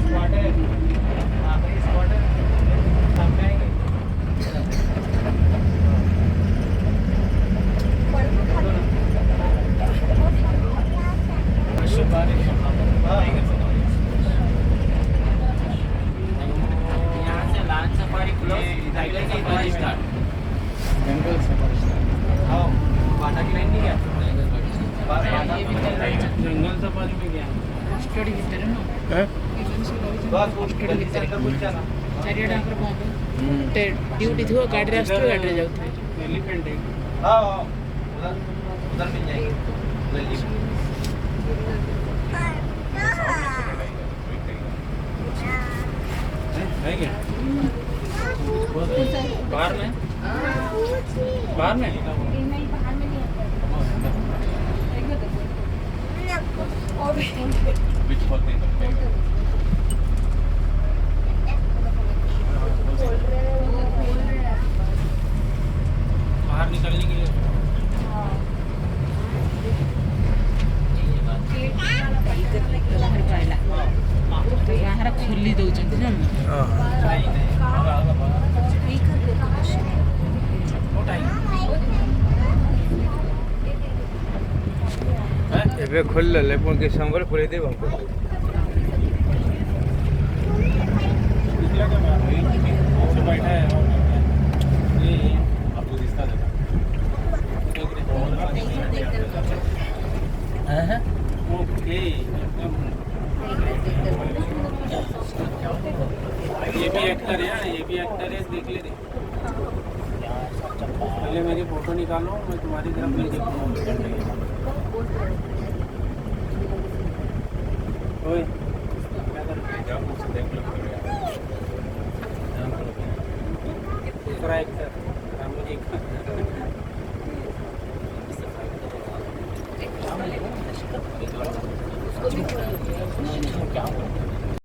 Spot है, आखिरी spot है, हम जाएंगे। यहाँ से lunch safari close, tiger safari start. जंगल सफारी स्टार्ट। हाँ, बाटा की लाइन नहीं गया। जंगल सफारी में गया। स्टडी ଭିତରେ ନା ସ୍ଟଡି ଭିତରେ ଚାରିଆଡ଼େ ଆମର ବନ୍ଦ ଡ୍ୟୁଟି ଥିବ ଗାଡ଼ିରେ ଆସୁଥିବ ଗାଡ଼ିରେ ଯାଉଥିବେ एलिफेंट है। हाँ उधर उधर मिल जाएंगे। है क्या? बाहर में? बाहर में? बाहर निकलने के लिए ବାହାର ଖୋଲି ଦେଉଛନ୍ତି ଜାଣିଲ ଏବେ ଖୋଲିଲେ ପୁଣି କିଛି ସମୟ ପରେ ଖୋଲି ଦେବ हमको बैठा है ये आपको दिखता है ओके ये भी एक्टर है, ये भी एक्टर है, देख ले। पहले मेरी फोटो निकालो, मैं तुम्हारी तरफ नहीं देखूंगा। ओए क्या कर रहे हो? दूसरा एक्टर मुझे क्या